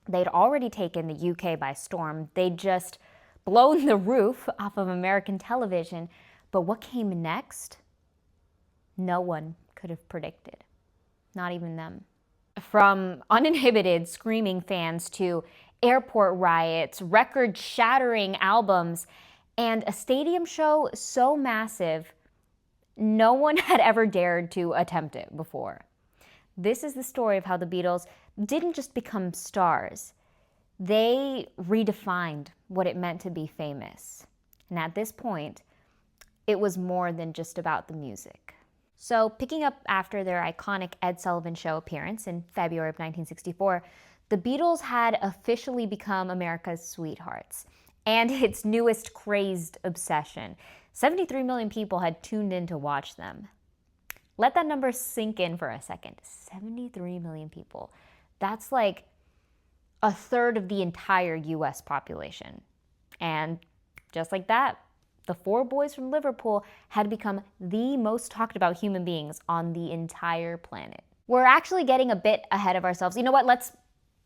They'd already taken the UK by storm. They'd just blown the roof off of American television. But what came next? No one could have predicted. Not even them. From uninhibited screaming fans to airport riots, record-shattering albums, and a stadium show so massive, no one had ever dared to attempt it before. This is the story of how the Beatles didn't just become stars. They redefined what it meant to be famous. And at this point, it was more than just about the music. So, picking up after their iconic Ed Sullivan Show appearance in February of 1964, the Beatles had officially become America's sweethearts and its newest crazed obsession. 73 million people had tuned in to watch them. Let that number sink in for a second. 73 million people. That's like a third of the entire US population. And just like that, the four boys from Liverpool had become the most talked about human beings on the entire planet. We're actually getting a bit ahead of ourselves. You know what? Let's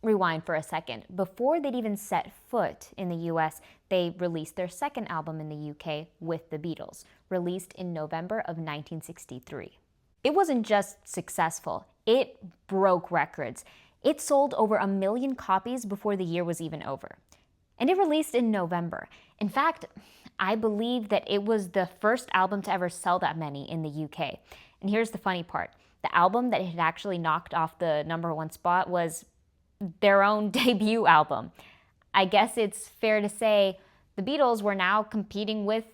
rewind for a second. Before they'd even set foot in the US, they released their second album in the UK with the Beatles, released in November of 1963. It wasn't just successful, it broke records. It sold over 1 million copies before the year was even over. And it released in November. In fact, I believe that it was the first album to ever sell that many in the UK. And here's the funny part. The album that had actually knocked off the #1 spot was their own debut album. I guess it's fair to say the Beatles were now competing with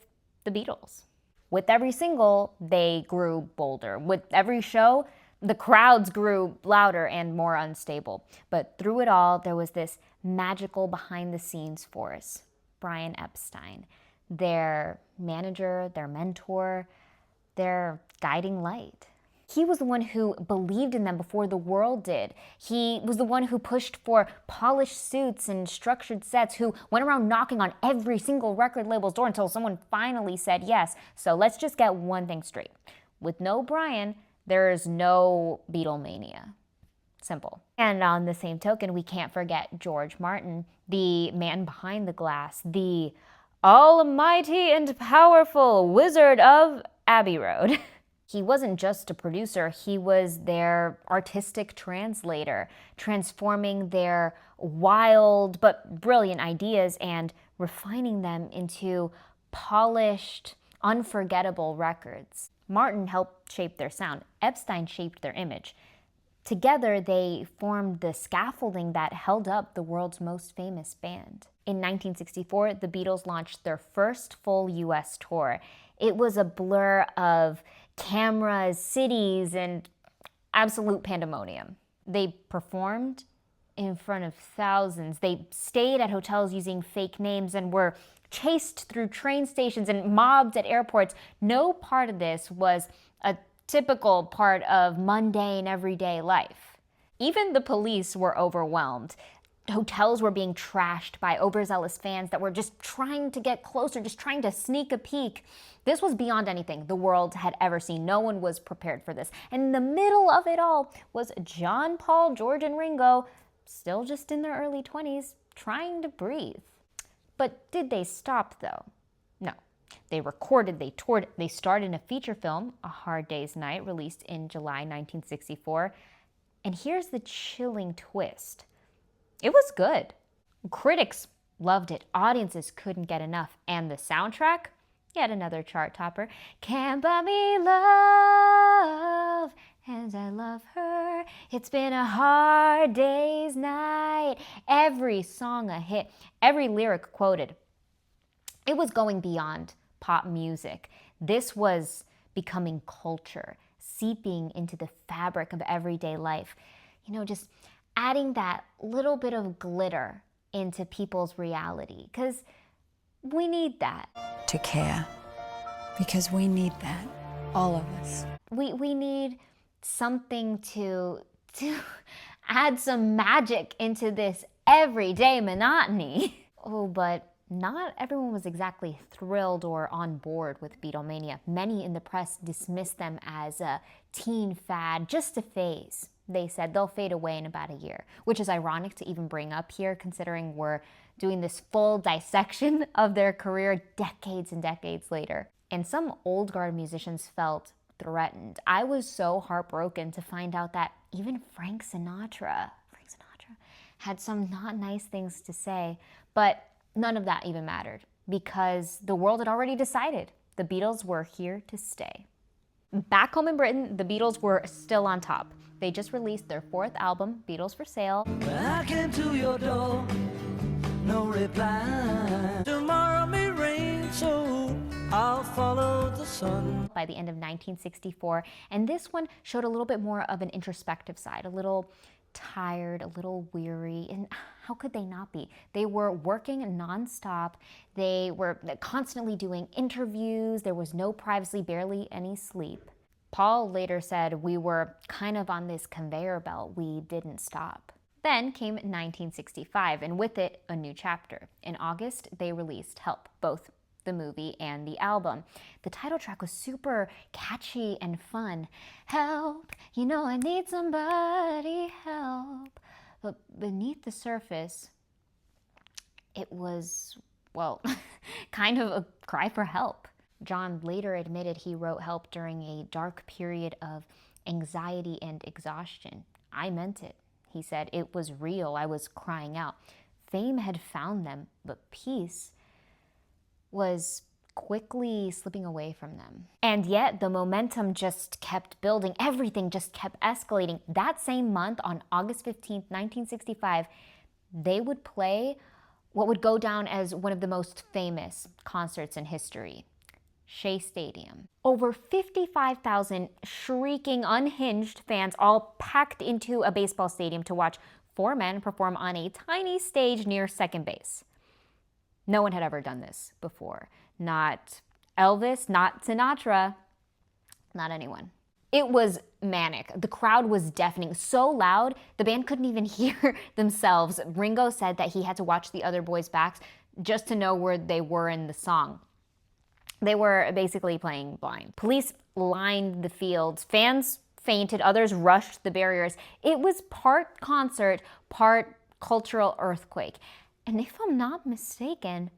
the Beatles. With every single, they grew bolder. With every show, the crowds grew louder and more unstable. But through it all, there was this magical behind-the-scenes force, Brian Epstein, their manager, their mentor, their guiding light. He was the one who believed in them before the world did. He was the one who pushed for polished suits and structured sets, who went around knocking on every single record label's door until someone finally said yes. So let's just get one thing straight. With no Brian, there's no Beatlemania. Simple. And on the same token, we can't forget George Martin, the man behind the glass, the almighty and powerful Wizard of Abbey Road. He wasn't just a producer, he was their artistic translator, transforming their wild but brilliant ideas and refining them into polished, unforgettable records. Martin helped shape their sound. Epstein shaped their image. Together, they formed the scaffolding that held up the world's most famous band. In 1964, the Beatles launched their first full US tour. It was a blur of cameras, cities, and absolute pandemonium. They performed in front of thousands. They stayed at hotels using fake names and were chased through train stations and mobbed at airports. No part of this was a typical part of mundane, everyday life. Even the police were overwhelmed. Hotels were being trashed by overzealous fans that were just trying to get closer, just trying to sneak a peek. This was beyond anything the world had ever seen. No one was prepared for this. And in the middle of it all was John, Paul, George, and Ringo, still just in their early 20s, trying to breathe. But did they stop, though? No. They recorded, they toured, they starred in a feature film, A Hard Day's Night, released in July 1964. And here's the chilling twist. It was good. Critics loved it. Audiences couldn't get enough. And the soundtrack? Yet another chart topper. Can't buy me love, and I love her. It's been a hard day's night. Every song a hit. Every lyric quoted. It was going beyond pop music. This was becoming culture, seeping into the fabric of everyday life. You know, just adding that little bit of glitter into people's reality, because we need that. To care, because we need that, all of us. We need something to add some magic into this everyday monotony. Oh, but not everyone was exactly thrilled or on board with Beatlemania. Many in the press dismissed them as a teen fad, just a phase. They said they'll fade away in about a year, which is ironic to even bring up here considering we're doing this full dissection of their career decades and decades later. And some old guard musicians felt threatened. I was so heartbroken to find out that even Frank Sinatra had some not nice things to say, but none of that even mattered because the world had already decided the Beatles were here to stay. Back home in Britain, the Beatles were still on top. They just released their 4th album, Beatles For Sale. When I came to your door, no reply. Tomorrow may rain, so I'll follow the sun. By the end of 1964, and this one showed a little bit more of an introspective side, a little tired, a little weary, and how could they not be? They were working nonstop. They were constantly doing interviews. There was no privacy, barely any sleep. Paul later said, we were kind of on this conveyor belt. We didn't stop. Then came 1965, and with it, a new chapter. In August, they released Help, both the movie and the album. The title track was super catchy and fun. Help, you know I need somebody, help. But beneath the surface, it was, well, kind of a cry for help. John later admitted he wrote Help during a dark period of anxiety and exhaustion. I meant it. He said it was real. I was crying out. Fame had found them, but peace was quickly slipping away from them. And yet the momentum just kept building. Everything just kept escalating. That same month, on August 15th, 1965, they would play what would go down as one of the most famous concerts in history, Shea Stadium. Over 55,000 shrieking, unhinged fans all packed into a baseball stadium to watch 4 men perform on a tiny stage near second base. No one had ever done this before. Not Elvis, not Sinatra, not anyone. It was manic. The crowd was deafening, so loud the band couldn't even hear themselves. Ringo said that he had to watch the other boys' backs just to know where they were in the song. They were basically playing blind. Police lined the fields. Fans fainted, others rushed the barriers. It was part concert, part cultural earthquake. And if I'm not mistaken,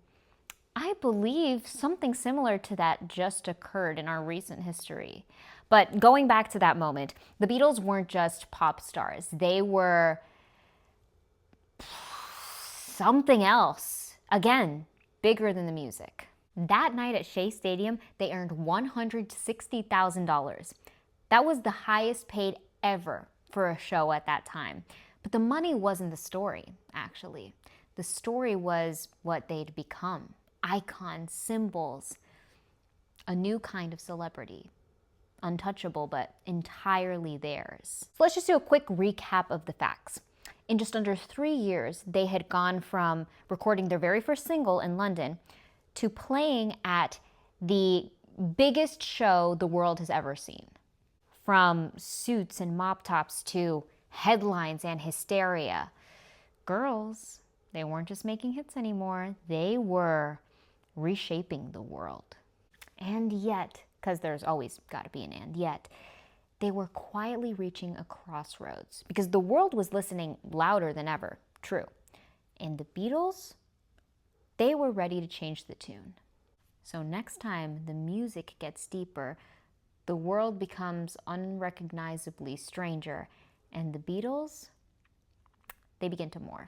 I believe something similar to that just occurred in our recent history. But going back to that moment, the Beatles weren't just pop stars. They were something else. Again, bigger than the music. That night at Shea Stadium, they earned $160,000. That was the highest paid ever for a show at that time. But the money wasn't the story, actually. The story was what they'd become. Icons, symbols, a new kind of celebrity. Untouchable, but entirely theirs. So let's just do a quick recap of the facts. In just under 3 years, they had gone from recording their very first single in London to playing at the biggest show the world has ever seen. From suits and mop tops to headlines and hysteria. Girls, they weren't just making hits anymore. They were reshaping the world. And yet, because there's always got to be an and yet, they were quietly reaching a crossroads because the world was listening louder than ever. True. And the Beatles, they were ready to change the tune. So next time the music gets deeper, the world becomes unrecognizably stranger, and the Beatles, they begin to morph.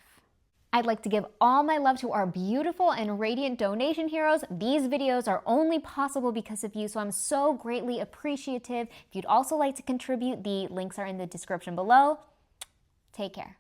I'd like to give all my love to our beautiful and radiant donation heroes. These videos are only possible because of you, so I'm so greatly appreciative. If you'd also like to contribute, the links are in the description below. Take care.